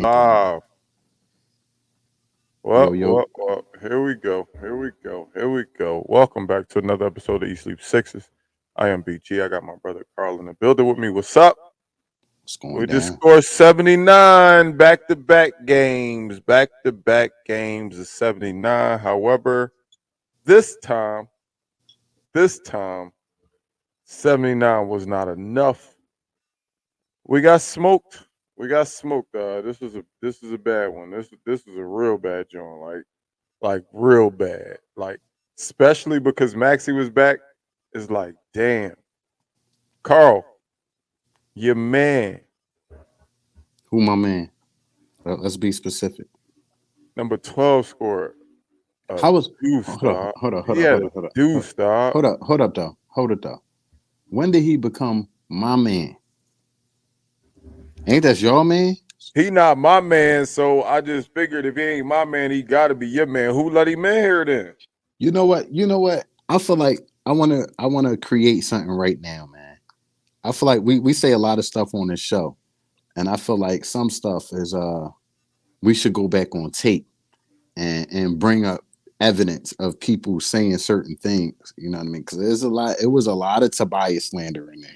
live. Yo, Well, yo. well, well, here we go. Here we go. Welcome back to another episode of Eat Sleep Sixes. I am BG. I got my brother Carl in the building with me. What's up? What's going We just down? scored 79 back-to-back games. Back-to-back games of 79. However, this time, 79 was not enough. We got smoked. This is a bad one. This is a real bad joint. Like real bad. Like especially because Maxie was back. It's like, damn. Carl, your man, Who my man? Let's be specific. number 12 scored a How was deuce, hold up, dog. hold up, hold He up, had hold a up, hold up. deuce, dog. Hold up though. Hold it though. When did he become my man? Ain't that your man? He not my man, so I just figured if he ain't my man, he gotta be your man. Who let him in here then? You know what? You know what? I feel like I wanna create something right now, man. I feel like we say a lot of stuff on this show, and I feel like some stuff is we should go back on tape and bring up evidence of people saying certain things. You know what I mean? Because there's a lot. It was a lot of Tobias slander in there.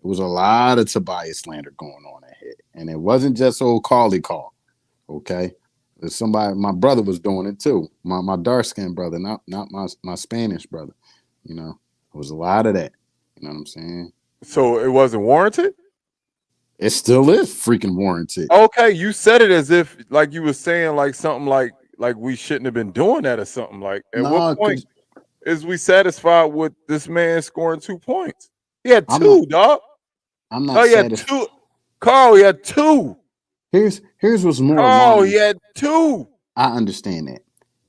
It was a lot of Tobias slander going on in here, and it wasn't just old Carly call. Okay, there's somebody. My brother was doing it too. My dark skinned brother, not my Spanish brother. You know, it was a lot of that. You know what I'm saying? So it wasn't warranted? It still is freaking warranted. Okay, you said it as if like you were saying like something like we shouldn't have been doing that or something. Like at what No, point because is we satisfied with this man scoring 2 points? He had I'm not. two, dog. I'm No, not he had satisfied. two. Carl, he had two. Here's what's more Carl, he alarming. had two. I understand that.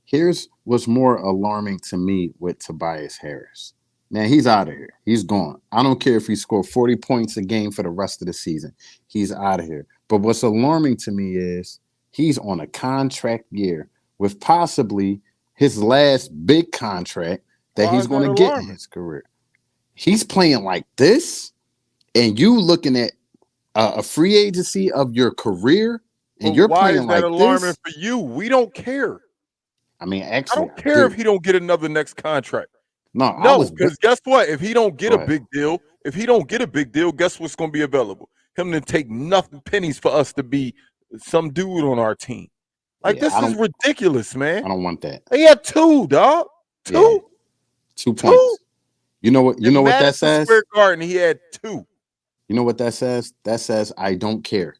Here's what's more alarming to me with Tobias Harris. Man, he's out of here. He's gone. I don't care if he scored 40 points a game for the rest of the season. He's out of here. But what's alarming to me is he's on a contract year with possibly his last big contract that Why he's is going that to get in alarming? his career. He's playing like this, and you looking at a free agency of your career, But and you're why is playing that like alarming this. for you? We don't care. I mean, I actually, don't I care if do. he don't get another next contract. No, I No, was. because guess what? If he don't get Go a ahead. big deal, guess what's going to be available? Him to take nothing pennies for us to be some dude on our team. Like Yeah, this is ridiculous, I man. don't want that. He had two, dog. Yeah, Two, 2 points. two. You know what? You In know what that Madison says. Square Garden, he had two. You know what that says. That says I don't care.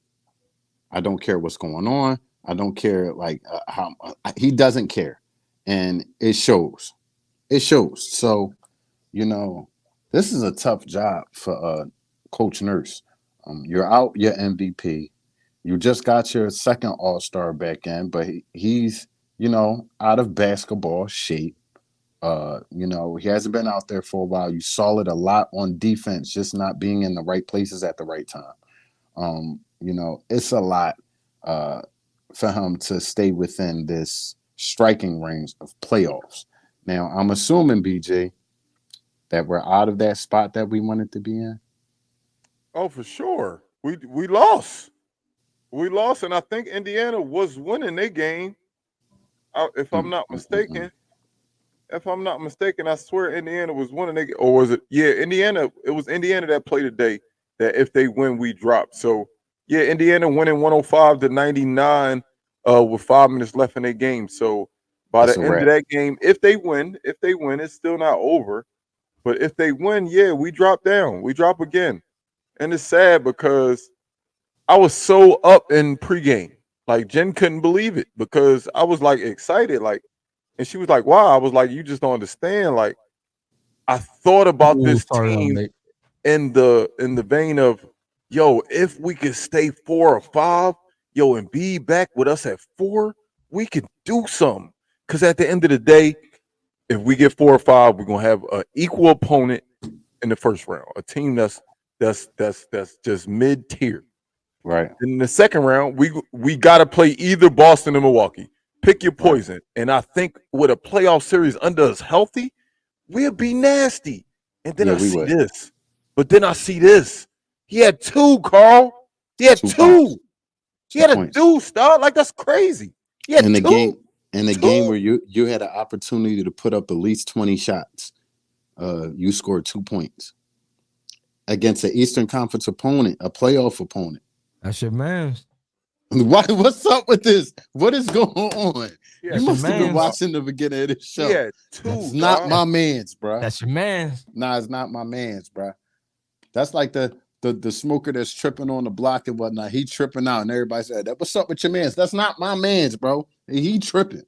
I don't care what's going on. I don't care like how he doesn't care, and it shows. It shows. So you know, this is a tough job for Coach Nurse. You're out your MVP. You just got your second All Star back in, but he's out of basketball shape. He hasn't been out there for a while. You saw it a lot on defense, just not being in the right places at the right time. It's a lot uh, for him to stay within this striking range of playoffs. Now, I'm assuming, BJ, that we're out of that spot that we wanted to be in. Oh, for sure. We lost. We lost, and I think Indiana was winning their game. If I'm Mm, not mm, mm, mm. mistaken. If I'm not mistaken, I swear Indiana was winning. Or was it? Yeah, Indiana. It was Indiana that played today. That if they win, we drop. So yeah, Indiana winning 105-99 with 5 minutes left in their game. So by It's the a end of wrap. that game, if they win, it's still not over. But if they win, yeah, we drop down. We drop again. And it's sad because I was so up in pregame. Like Jen couldn't believe it because I was like excited. Like, and she was like, wow. I was like, you just don't understand. Like, I thought about Ooh, this sorry, team mate. in the vein of, yo, if we could stay 4 or 5, yo, and be back with us at 4, we could do something. Because at the end of the day, if we get 4 or 5, we're gonna have an equal opponent in the first round, a team that's just mid tier. Right. In the second round, we got to play either Boston or Milwaukee. Pick your Right. poison. And I think with a playoff series under us healthy, we'll be nasty. And then Yeah, I we see would. this. But then I see this. He had two, Carl. He had 2 points. two. He had a points. deuce, dog. Like, that's crazy. He had In the two. game where you had an opportunity to put up at least 20 shots, you scored 2 points against an Eastern Conference opponent, a playoff opponent. That's your man. What's up with this? What is going on? Yeah, You must have been mans. watching the beginning of this show. He had That's two, not dog. my man's, bro. That's your man. Nah, it's not my man's, bro. That's like the smoker that's tripping on the block and whatnot. He tripping out, and everybody said, "That what's up with your man's?" That's not my man's, bro. He tripping.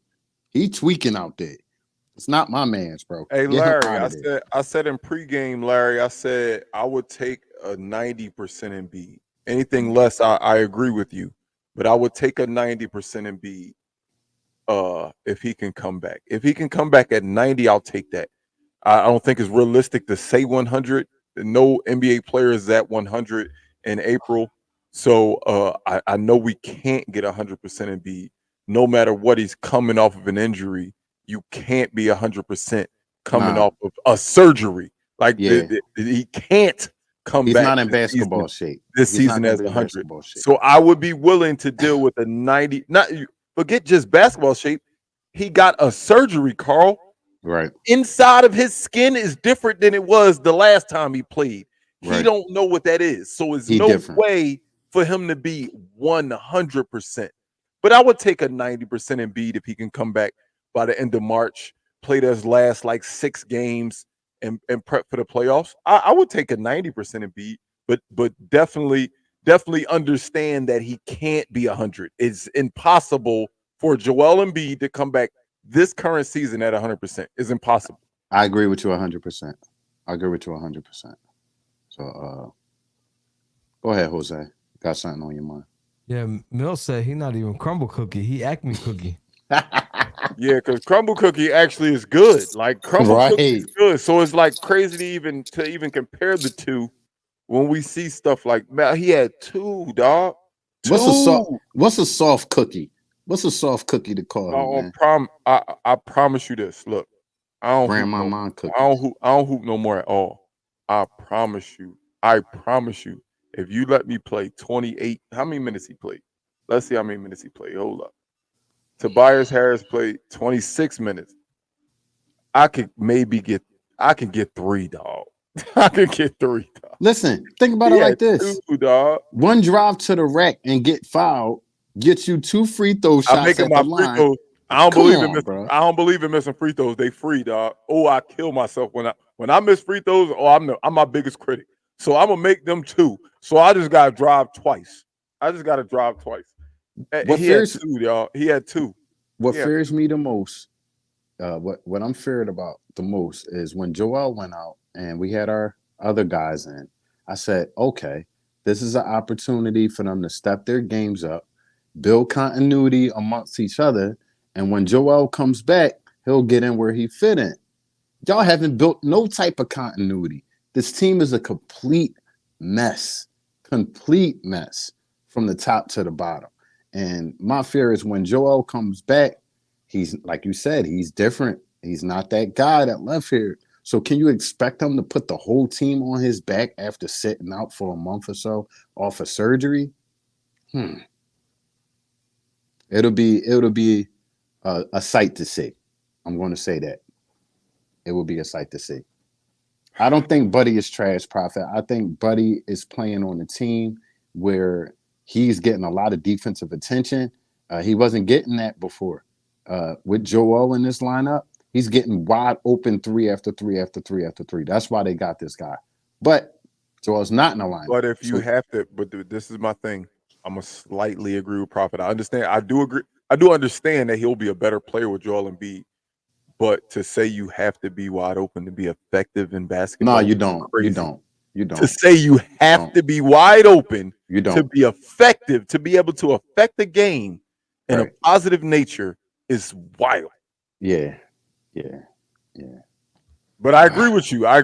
He tweaking out there. It's not my man's, bro. Hey, Get him Larry, out of there. I said in pregame, Larry, I said I would take a 90% Embiid. Anything less, I agree with you, but I would take a 90% Embiid if he can come back. If he can come back at 90, I'll take that. I don't think it's realistic to say 100. No NBA player is at 100 in April. So I know we can't get 100% Embiid. No matter what, he's coming off of an injury. You can't be 100% coming Nah. off of a surgery. Like, Yeah. he can't come He's back not in this basketball season, shape. this He's not season gonna as be in 100. basketball shape. So I would be willing to deal with a 90. Not forget just basketball shape. He got a surgery, Carl. Right. Inside of his skin is different than it was the last time he played. He Right. don't know what that is. So it's He no different. way for him to be 100%. But I would take a 90% Embiid if he can come back by the end of March, play those last like 6 games and prep for the playoffs. I would take a 90% Embiid, but definitely understand that he can't be 100. It's impossible for Joel Embiid to come back this current season at 100%. Is impossible. I agree with you 100%. I agree with you 100%. So go ahead, Jose. Got something on your mind. Yeah, Mill said he not even crumble cookie. He Acme cookie. Yeah, because crumble cookie actually is good. Like, crumble Right. cookie is good. So it's like crazy to even compare the two when we see stuff like, man, he had 2, dog. 2. What's a soft cookie? What's a soft cookie to call him, man? I promise you this. Look, I don't hoop Grandma no, mom cookie. I don't hoop no more at all. I promise you. If you let me play 28, how many minutes he played? Let's see how many minutes he played. Hold up. Tobias Harris played 26 minutes. I can get 3, dog. I can get 3, dog. Listen, think about He it like had this. 2, dog. One drive to the rack and get fouled gets you 2 free throw I'm shots making at my the free line. throws. I don't Come believe in on, missing. bro. I don't believe in missing free throws. They free, dog. Oh, I kill myself when I miss free throws. Oh, I'm my biggest critic. So I'm gonna make them 2. So I just gotta drive twice. What He had fears 2, y'all. He had 2. what Yeah. fears me the most, what I'm feared about the most is when Joel went out and we had our other guys in. I said, okay, this is an opportunity for them to step their games up, build continuity amongst each other, and when Joel comes back, he'll get in where he fit in. Y'all haven't built no type of continuity. This team is a complete mess from the top to the bottom. And my fear is when Joel comes back, he's like you said, he's different. He's not that guy that left here. So can you expect him to put the whole team on his back after sitting out for a month or so off of surgery? It'll be a sight to see. I'm going to say that. It will be a sight to see. I don't think Buddy is trash, Prophet. I think Buddy is playing on a team where he's getting a lot of defensive attention. He wasn't getting that before. With Joel in this lineup, he's getting wide open 3 after 3 after 3 after 3. That's why they got this guy. But Joel's not in the lineup. But if you have to, but this is my thing. I'm gonna slightly agree with Prophet. I understand. I do agree. I do understand that he'll be a better player with Joel Embiid. But to say you have to be wide open to be effective in basketball, No, you don't. crazy. You don't. To say you have to be wide open You don't. to be effective, to be able to affect the game in a positive nature is wild. Yeah. But I agree with you. I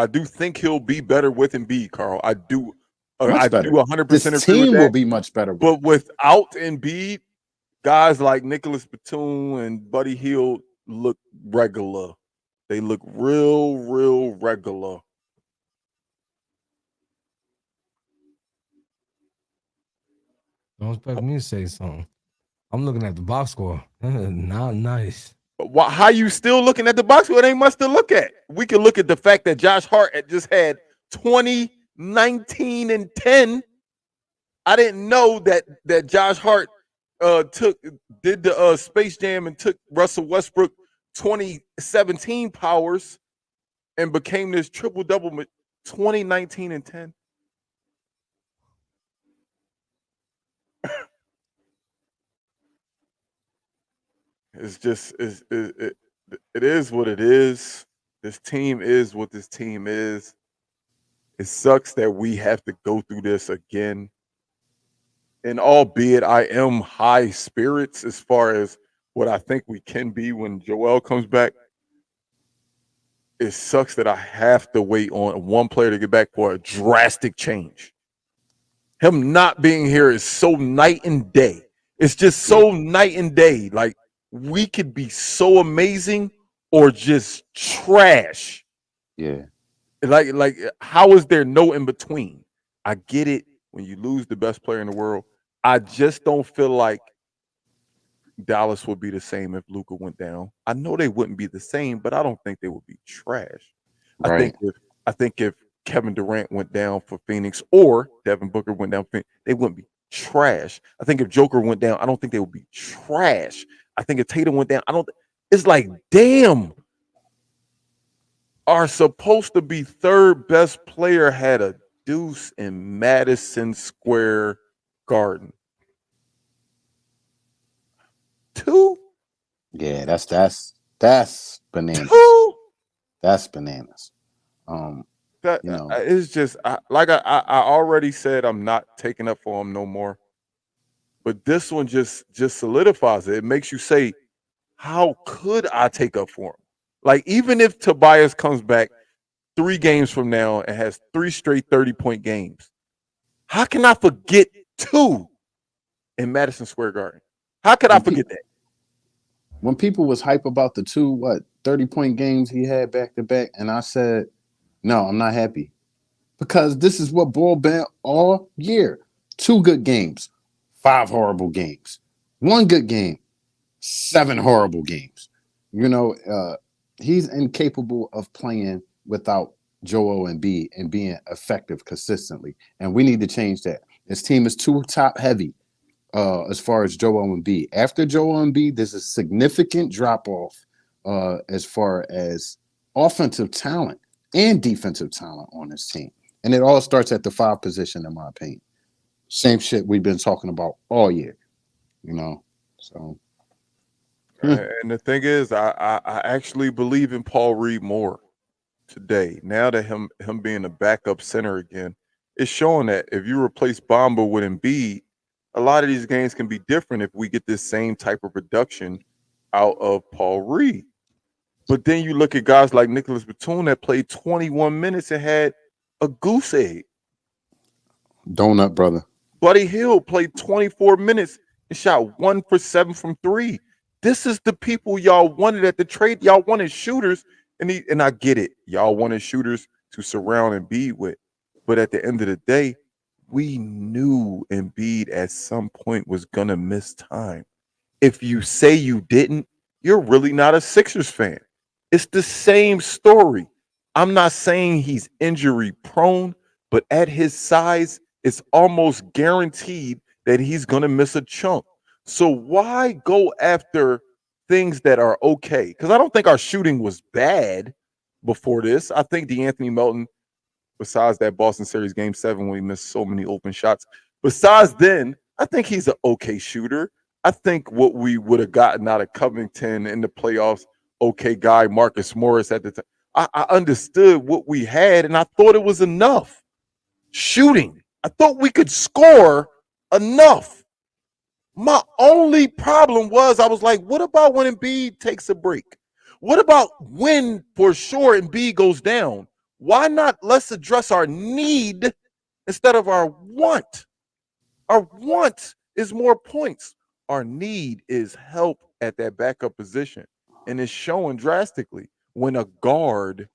do think he'll be better with Embiid, Carl. I do. I do 100% This agree team with that. will be much better. But without Embiid, guys like Nicholas Batum and Buddy Hield look regular. They look real regular. Don't expect me to say something. I'm looking at the box score. Not nice. How you still looking at the box score? It ain't much to look at. We can look at the fact that Josh Hart had just had 20, 19, and 10. I didn't know that Josh Hart did the Space Jam and took Russell Westbrook 2017 powers and became this triple double 2019 and 10. It's just it is what it is. This team is what this team is. It sucks that we have to go through this again. And albeit I am high spirits as far as what I think we can be when Joel comes back, it sucks that I have to wait on one player to get back for a drastic change. Him not being here is so night and day. It's just so night and day. Like, we could be so amazing or just trash. Yeah. Like, how is there no in between? I get it when you lose the best player in the world. I just don't feel like Dallas would be the same if Luka went down. I know they wouldn't be the same, but I don't think they would be trash. Right. I think if Kevin Durant went down for Phoenix or Devin Booker went down for Phoenix, they wouldn't be trash. I think if Joker went down, I don't think they would be trash. I think if Tatum went down, it's like, damn. Our supposed to be third best player had a deuce in Madison Square Garden. 2? Yeah, that's bananas. 2? That's bananas. It's just I already said I'm not taking up for him no more. But this one just solidifies it. It makes you say, how could I take up for him? Like, even if Tobias comes back 3 games from now and has 3 straight 30-point games, how can I forget 2 in Madison Square Garden? How could I forget that? When people was hype about the 30-point games he had back to back, and I said, no, I'm not happy. Because this is what Ball been all year. 2 good games, 5 horrible games. 1 good game, 7 horrible games. He's incapable of playing without Joel Embiid and being effective consistently. And we need to change that. This team is too top heavy as far as Joel Embiid. After Joel Embiid, there's a significant drop off as far as offensive talent and defensive talent on this team. And it all starts at the 5 position, in my opinion. Same shit we've been talking about all year, so. And the thing is, I actually believe in Paul Reed more today. Now that him being a backup center again, it's showing that if you replace Bamba with Embiid, a lot of these games can be different if we get this same type of production out of Paul Reed. But then you look at guys like Nicholas Batum that played 21 minutes and had a goose egg. Donut, brother. Buddy Hield played 24 minutes and shot 1 for 7 from 3. This is the people y'all wanted at the trade. Y'all wanted shooters, and I get it. Y'all wanted shooters to surround Embiid with. But at the end of the day, we knew Embiid at some point was going to miss time. If you say you didn't, you're really not a Sixers fan. It's the same story. I'm not saying he's injury prone, but at his size, it's almost guaranteed that he's going to miss a chunk. So why go after things that are okay? Because I don't think our shooting was bad before this. I think DeAnthony Melton, besides that Boston series game 7 when he missed so many open shots, besides then, I think he's an okay shooter. I think what we would have gotten out of Covington in the playoffs, okay guy, Marcus Morris at the time, I understood what we had, and I thought it was enough. Shooting. I thought we could score enough. My only problem was I was like, what about when Embiid takes a break? What about when, for sure, Embiid goes down? Why not let's address our need instead of our want? Our want is more points. Our need is help at that backup position. And it's showing drastically when a guard,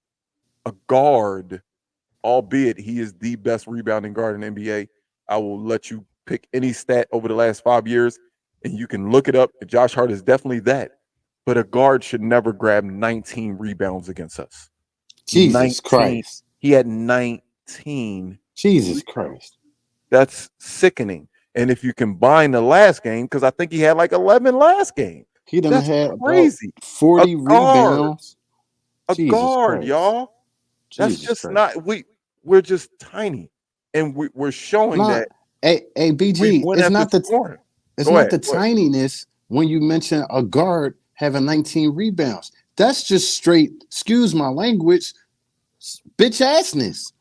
albeit he is the best rebounding guard in the NBA, I will let you pick any stat over the last 5 years, and you can look it up. Josh Hart is definitely that. But a guard should never grab 19 rebounds against us. Jesus 19. Christ. He had 19. Jesus rebounds. Christ. That's sickening. And if you combine the last game, because I think he had like 11 last game, He done that's had about crazy. 40 A guard, rebounds. a Jesus guard, Christ. y'all. That's Jesus just Christ. not we're just tiny, and we're showing Nah, that hey, we BG, win it's after not the scoring. it's Go not ahead. the tininess when you mention a guard having 19 rebounds. That's just straight, excuse my language, bitch assness.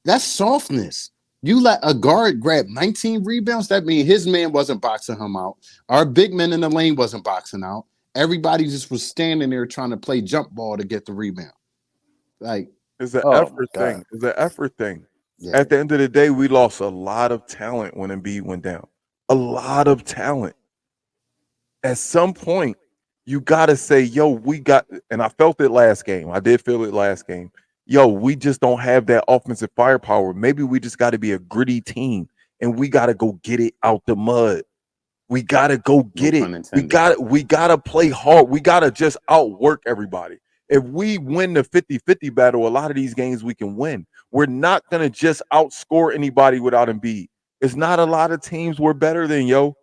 That's softness. You let a guard grab 19 rebounds, that means his man wasn't boxing him out. Our big man in the lane wasn't boxing out. Everybody just was standing there trying to play jump ball to get the rebound. Like, It's an oh my effort God. thing. It's an effort thing. Yeah. At the end of the day, we lost a lot of talent when Embiid went down. A lot of talent. At some point, you got to say, yo, we got, and I felt it last game. I did feel it last game. Yo, we just don't have that offensive firepower. Maybe we just got to be a gritty team and we got to go get it out the mud. We got to go get it. pun intended. We got to play hard. We got to just outwork everybody. If we win the 50-50 battle, a lot of these games we can win. We're not going to just outscore anybody without Embiid. It's not a lot of teams we're better than, yo.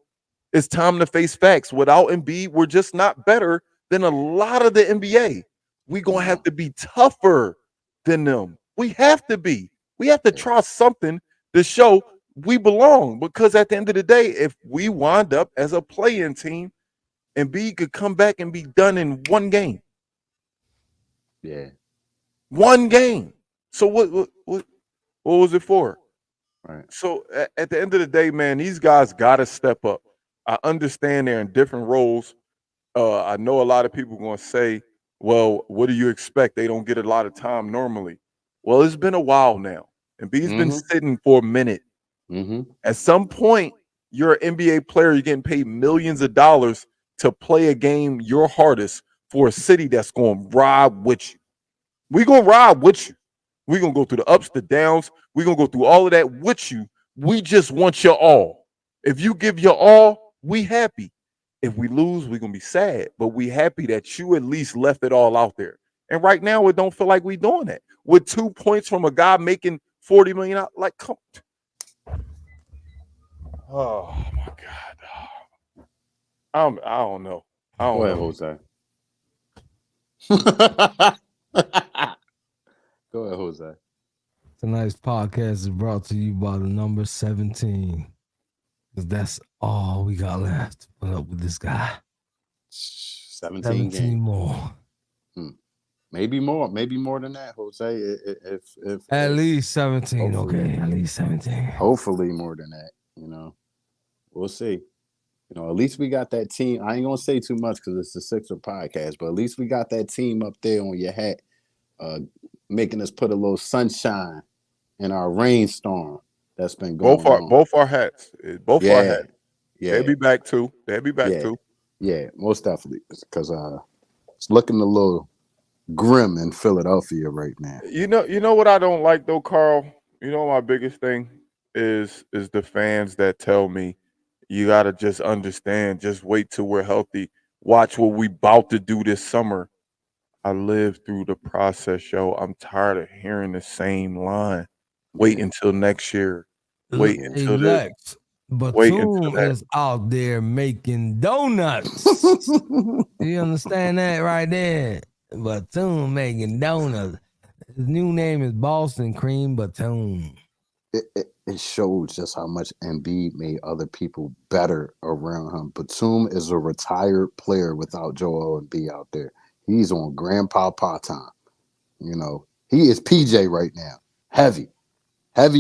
It's time to face facts. Without Embiid, we're just not better than a lot of the NBA. We're going to have to be tougher than them. We have to be. We have to try something to show we belong, because at the end of the day, if we wind up as a play-in team, Embiid could come back and be done in one game. Yeah. One game. So what was it for? Right. So at the end of the day, man, these guys got to step up. I understand they're in different roles. I know a lot of people going to say, well, what do you expect? They don't get a lot of time normally. Well, it's been a while now. Embiid's been sitting for a minute. At some point, you're an NBA player. You're getting paid millions of dollars to play a game your hardest for a city that's going to ride with you. We're going to ride with you. We're going to go through the ups, the downs. We're going to go through all of that with you. We just want your all. If you give your all, we happy. If we lose, we're going to be sad. But we happy that you at least left it all out there. And right now, it don't feel like we doing that. With 2 points from a guy making $40 million, like, come. Oh, my God. I don't know. Go ahead, Jose. Go ahead, Jose. Tonight's podcast is brought to you by the number 17. Because that's all we got left to put up with this guy. 17 games. more. Maybe more than that, Jose. If At least 17, hopefully. okay. At least 17. Hopefully more than that, We'll see. At least we got that team. I ain't gonna say too much because it's the Sixer podcast, but at least we got that team up there on your hat, making us put a little sunshine in our rainstorm that's been going on. Both our hats. Both our hats. Yeah. They'll be back too. Yeah, most definitely. Because it's looking a little grim in Philadelphia right now. You know what I don't like though, Carl? You know my biggest thing is the fans that tell me you gotta just understand, just wait till we're healthy. Watch what we about to do this summer. I lived through the process, yo. I'm tired of hearing the same line. Wait until next year. Wait until this. Batum is out there making donuts. You understand that right there? Batum making donuts. His new name is Boston Cream Batum. It shows just how much Embiid made other people better around him. Batum is a retired player without Joel Embiid out there. He's on grandpa time. He is PJ right now. Heavy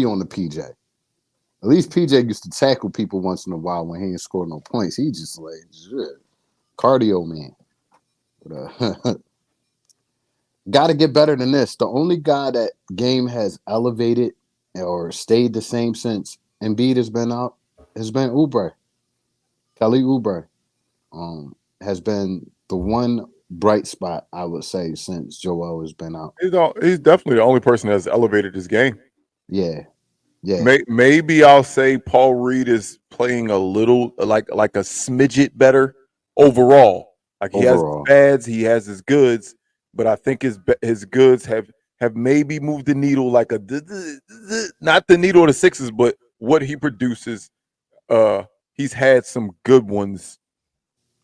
on the PJ. At least PJ used to tackle people once in a while when he ain't scored no points. He just like shit. Cardio man. But, got to get better than this. The only guy that game has elevated or stayed the same since Embiid has been out has been Oubre. Kelly Oubre has been the one bright spot, I would say, since Joel has been out. He's definitely the only person that's elevated his game. Yeah. Yeah, Maybe I'll say Paul Reed is playing a little like a smidget better overall. Like he has his overall. bads, he has his goods, but I think his goods have maybe moved the needle like not the needle of the Sixers, but what he produces. He's had some good ones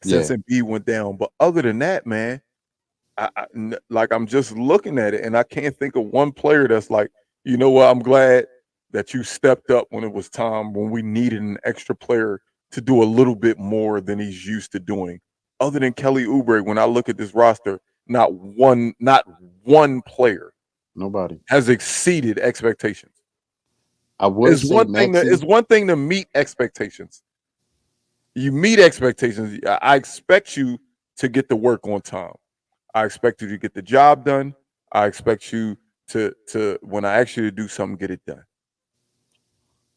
since Yeah, Embiid went down, but other than that, man, like I'm just looking at it, and I can't think of one player that's like, you know what? I'm glad that you stepped up when it was time when we needed an extra player to do a little bit more than he's used to doing. Other than Kelly Oubre, when I look at this roster, not one player nobody. has exceeded expectations. I would It's say one thing to Maxi. meet expectations. You meet expectations. I expect you to get the work on time. I expect you to get the job done. I expect you to when I ask you to do something, get it done.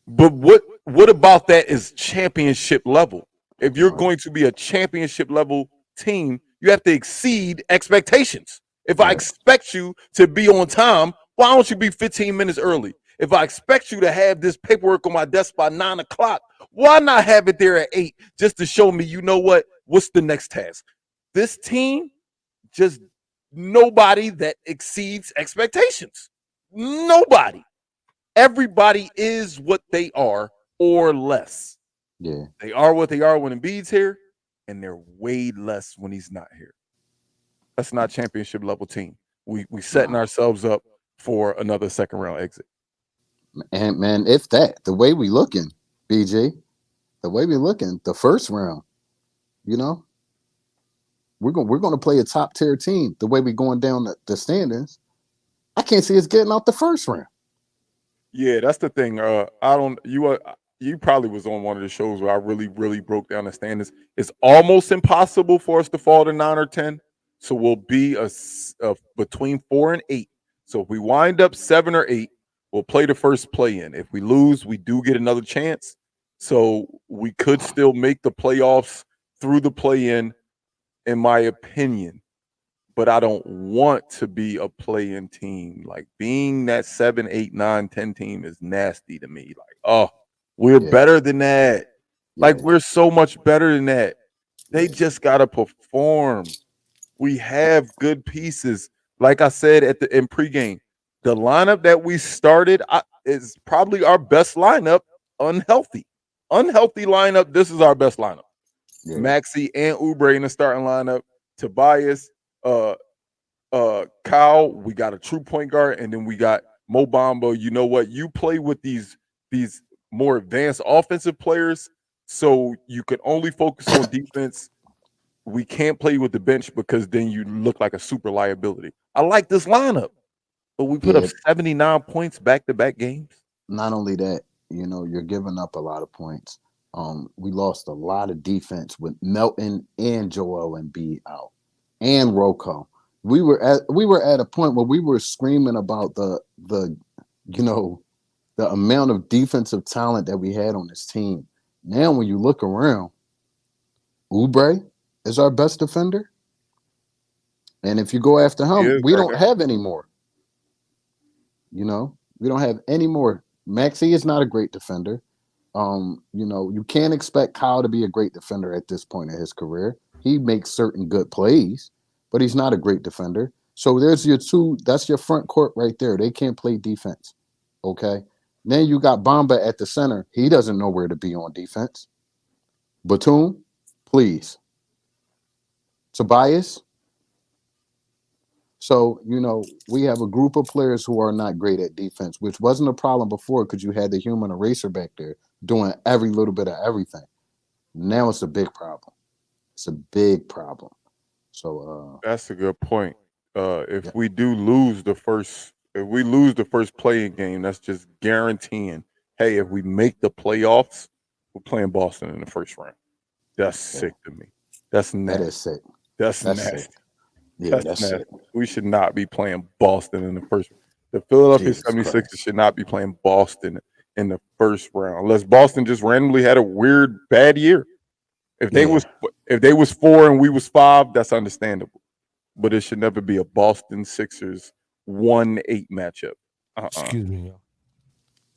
But what about that is championship level? If you're Right, going to be a championship level team, you have to exceed expectations. If I right. expect you to be on time, why don't you be 15 minutes early? If I expect you to have this paperwork on my desk by 9 o'clock, why not have it there at 8 just to show me, you know what? What's the next task? This team just nobody that exceeds expectations. Nobody. Everybody is what they are or less. Yeah, They are what they are when Embiid's here, and they're way less when he's not here. That's not championship level team. We setting nah. ourselves up for another second round exit. And man, if that, the way we looking, BG, the way we looking, the first round, you know, we're gonna play a top tier team. The way we going down the standings, I can't see us getting out the first round. Yeah, that's the thing. I don't. You probably was on one of the shows where I really broke down the standings. It's almost impossible for us to fall to 9 or 10. So we'll be between 4 and 8. So if we wind up 7 or 8, we'll play the first play in. If we lose, we do get another chance. So we could still make the playoffs through the play in my opinion, but I don't want to be a play-in team. Like being that 7, 8, 9, 10 team is nasty to me. Like, oh, we're Yeah, better than that. Like yeah, we're so much better than that. They yeah, just gotta perform. We have good pieces. Like I said in pregame, the lineup that we started is probably our best lineup. Unhealthy, unhealthy lineup. This is our best lineup. yeah. Maxi and Oubre in the starting lineup. Tobias, uh, Kyle, we got a true point guard, and then we got Mo Bamba. You know what? You play with these more advanced offensive players, so you can only focus on defense. We can't play with the bench because then you look like a super liability. I like this lineup, but we put up Yeah, 79 points back to back games. not only that, you're giving up a lot of points. We lost a lot of defense with Melton and Joel Embiid out, and Rocco. We were at a point where we were screaming about the you know the amount of defensive talent that we had on this team. Now, when you look around, Oubre is our best defender, and if you go after He him, is we right don't now. have any more. We don't have any more. Maxi is not a great defender. You can't expect Kyle to be a great defender at this point in his career. He makes certain good plays, but he's not a great defender. So there's your two, that's your front court right there. They can't play defense. Okay. Then you got Bamba at the center. He doesn't know where to be on defense. Batum, please. Tobias. So, we have a group of players who are not great at defense, which wasn't a problem before because you had the human eraser back there doing every little bit of everything. Now it's a big problem. It's a big problem. So, That's a good point. yeah, If we lose the first playing game, that's just guaranteeing. Hey, if we make the playoffs, we're playing Boston in the first round. That's yeah, sick to me. That's that is nasty. sick. That's That's sick. nasty. Yeah, That's that's nasty. sick. We should not be playing Boston in the first. The Philadelphia Jesus 76ers Christ. should not be playing Boston in the first round unless Boston just randomly had a weird bad year. If they Yeah, was if they was 4 and we was 5, that's understandable. But it should never be a Boston Sixers 1-8 matchup. Uh-uh. Excuse me, y'all.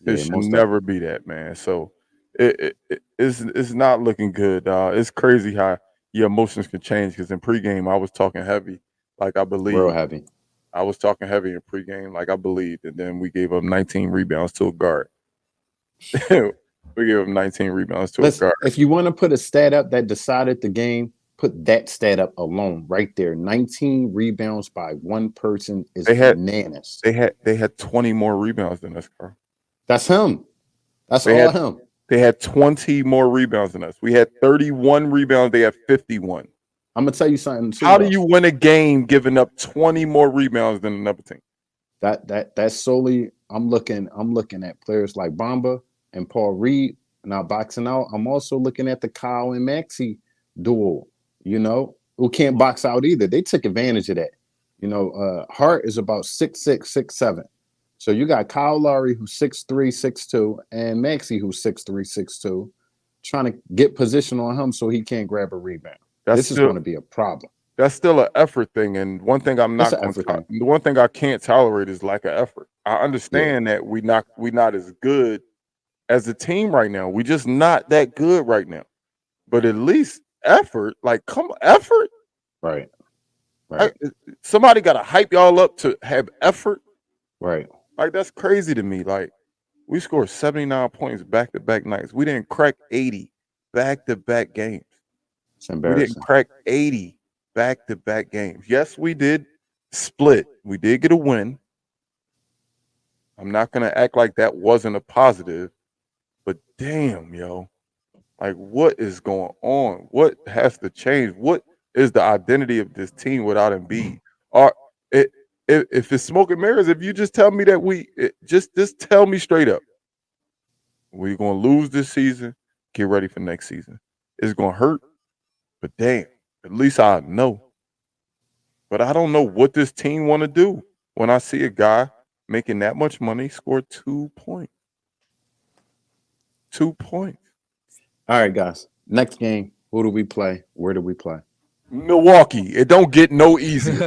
It Yeah, should most never be that, man. So it's not looking good, dog. It's crazy how your emotions can change. Because in pregame, I was talking heavy, like I real believe. heavy. I was talking heavy in pregame, like I believed, and then we gave up 19 rebounds to a guard. We gave up 19 rebounds to a Let's guard. if you want to put a stat up that decided the game, put that stat up alone right there. 19 rebounds by one person is They had bananas. they had 20 more rebounds than us, Carl. That's him. That's They all had him. they had 20 more rebounds than us. We had 31 rebounds. They had 51. I'm gonna tell you something too. How do Though. you win a game giving up 20 more rebounds than another team? That's solely I'm looking at players like Bamba and Paul Reed. Now boxing out, I'm also looking at the Kyle and Maxey duel, who can't box out either. They took advantage of that. Hart is about 6'6", 6'7". So you got Kyle Lowry who's 6'3", 6'2", and Maxey who's 6'3", 6'2", trying to get position on him so he can't grab a rebound. This is going to be a problem. That's still an effort thing, and one thing the one thing I can't tolerate is lack of effort. I understand that we not as good as a team right now. We just not that good right now. But at least effort, like effort. Right. Somebody got to hype y'all up to have effort. Right. Like that's crazy to me. Like we scored 79 points back-to-back nights. We didn't crack 80 back-to-back games. It's embarrassing. We didn't crack 80 back-to-back games. Yes, we did split. We did get a win. I'm not going to act like that wasn't a positive, but damn, yo. Like, what is going on? What has to change? What is the identity of this team without Embiid? If it's smoke and mirrors, if you just tell me that just tell me straight up, we're going to lose this season, get ready for next season. It's going to hurt, but damn, at least I know. But I don't know what this team want to do when I see a guy making that much money score 2 points. 2 points. All right, guys. Next game, who do we play? Where do we play? Milwaukee. It don't get no easier.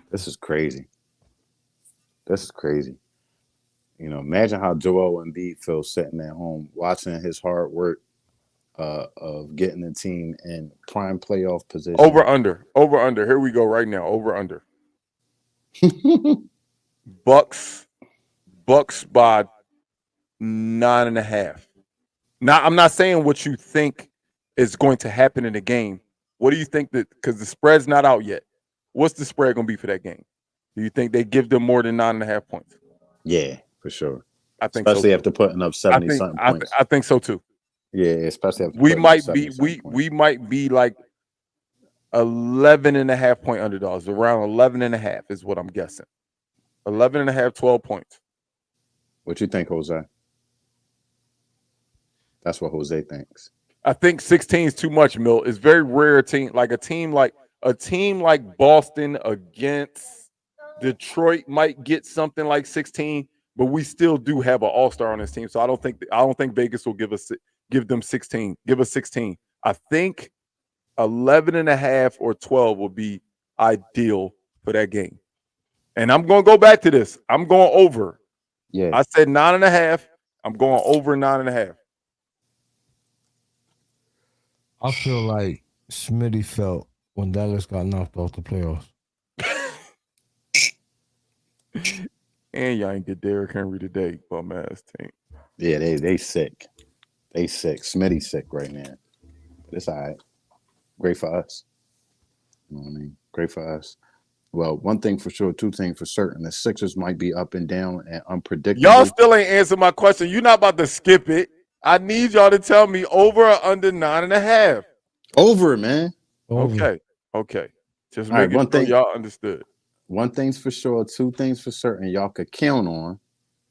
This is crazy. Imagine how Joel Embiid feels sitting at home watching his hard work of getting the team in prime playoff position. Over under. Here we go right now. Over under. Bucks by 9.5. Now, I'm not saying what you think is going to happen in the game. What do you think because the spread's not out yet. What's the spread going to be for that game? Do you think they give them more than 9.5 points? Yeah, for sure. I think especially so after putting up 70-something points. I think so too. Yeah, especially after we might be like 11.5 point underdogs. Around 11.5 is what I'm guessing. 11.5, 12 points. What you think, Jose? That's what Jose thinks. I think 16 is too much, Milt. It's very rare a team like Boston against Detroit might get something like 16, but we still do have an all-star on this team. So I don't think Vegas will give them 16. Give us 16. I think 11.5 or 12 will be ideal for that game. And I'm going to go back to this. I'm going over. Yeah. I said 9.5. I'm going over 9.5. I feel like Smitty felt when Dallas got knocked off the playoffs. And y'all ain't get Derrick Henry today, bum ass team. Yeah, they sick. They sick. Smitty's sick right now. But it's all right. Great for us. You know what I mean? Great for us. Well, one thing for sure, two things for certain. The Sixers might be up and down and unpredictable. Y'all still ain't answered my question. You're not about to skip it. I need y'all to tell me over or under 9.5. Over, man. Over. Okay. Just all making right, sure y'all understood. One thing's for sure, two things for certain y'all could count on.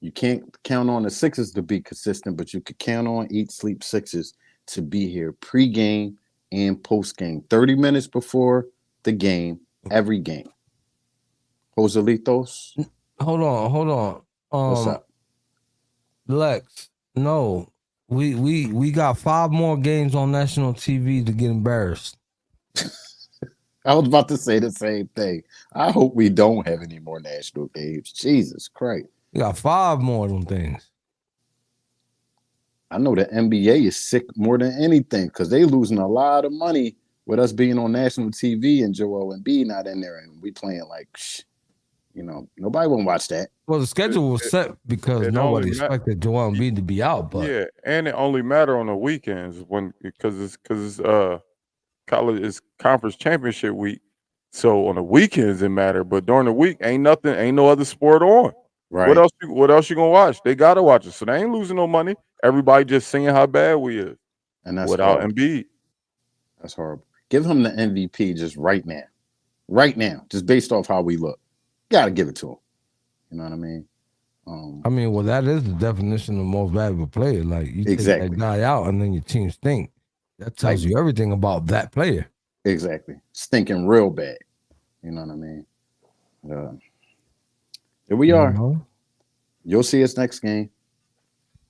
You can't count on the Sixers to be consistent, but you could count on Eat Sleep Sixers to be here pre-game and post-game. 30 minutes before the game, every game. Joselitos? Hold on. What's up? Lex, no. We got 5 more games on national TV to get embarrassed. I was about to say the same thing. I hope we don't have any more national games. Jesus Christ. We got 5 more of them things. I know the NBA is sick more than anything because they losing a lot of money with us being on national TV and Joel Embiid not in there, and we playing like, nobody won't watch that. Well, the schedule was set because nobody expected Joel Embiid to be out. But yeah, and it only matter on the weekends because it's college is conference championship week. So on the weekends it matter, but during the week ain't no other sport on. Right. What else you gonna watch? They gotta watch it. So they ain't losing no money. Everybody just singing how bad we is. And that's without horrible. Embiid. That's horrible. Give him the MVP just right now. Right now. Just based off how we look. Gotta give it to him. You know what I mean? Well, that is the definition of most valuable player. Like you Exactly. take that guy out and then your team stink. That tells you everything about that player. Exactly. Stinking real bad. You know what I mean? Here we are. You'll see us next game.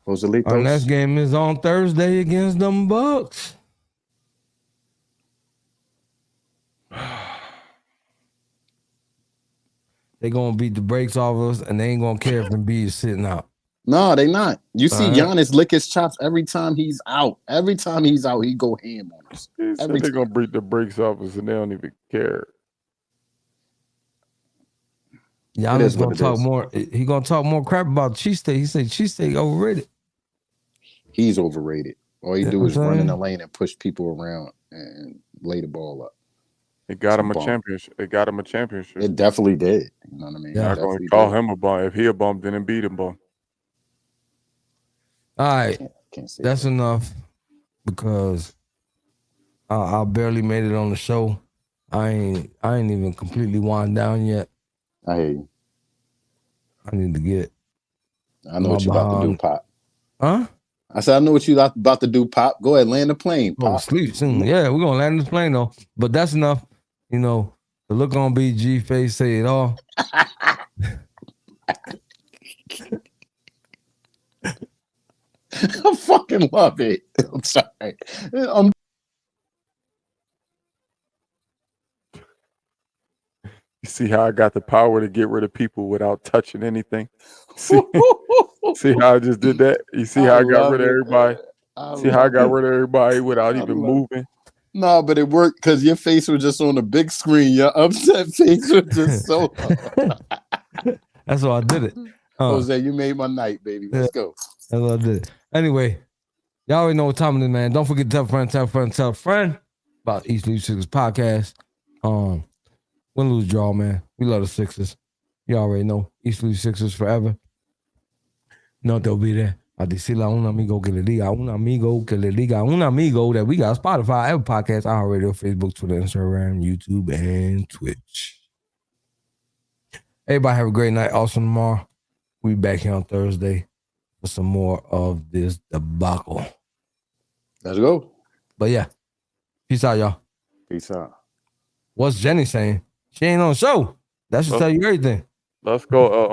Joselitos. Our next game is on Thursday against them Bucks. They gonna beat the brakes off us, and they ain't gonna care if Embiid is sitting out. No, they not. You see Giannis lick his chops every time he's out. Every time he's out, he go ham on us. They're gonna beat the brakes off us, and they don't even care. Giannis gonna talk more. He gonna talk more crap about cheesesteak. He said cheesesteak overrated. He's overrated. All he do is run in the lane and push people around and lay the ball up. It got him a championship. It definitely did. You know what I mean? Not going to call him a bum. If he a bum, then beat him bum. All right, that's enough because I barely made it on the show. I ain't even completely wound down yet. I hear you. I need to get. I know what you about to do, Pop. Huh? I said I know what you about to do, Pop. Go ahead, land the plane, Pop. Sleep soon. Yeah, we're gonna land this plane though. But that's enough. You know, the look on BG face say it all. I fucking love it. I'm sorry. You see how I got the power to get rid of people without touching anything? See how I just did that? You see how I got rid of everybody? See how I got rid of everybody without even moving? No, but it worked because your face was just on the big screen. Your upset face was just so. That's why I did it. Jose, you made my night, baby. Let's go. That's what I did. Anyway, y'all already know what time it is, man. Don't forget to tell a friend about East Leaf Sixers podcast. Win, lose, draw, man. We love the Sixers. You already know. East Leaf Sixers forever. No, they'll be there. A decirle a un amigo que le diga a un amigo que le diga a un amigo that we got Spotify, Apple Podcasts, iHeartRadio, Facebook, Twitter, Instagram, YouTube, and Twitch. Everybody have a great night. Awesome tomorrow. We'll be back here on Thursday for some more of this debacle. Let's go. But yeah. Peace out, y'all. Peace out. What's Jenny saying? She ain't on the show. That should tell you everything. Let's go.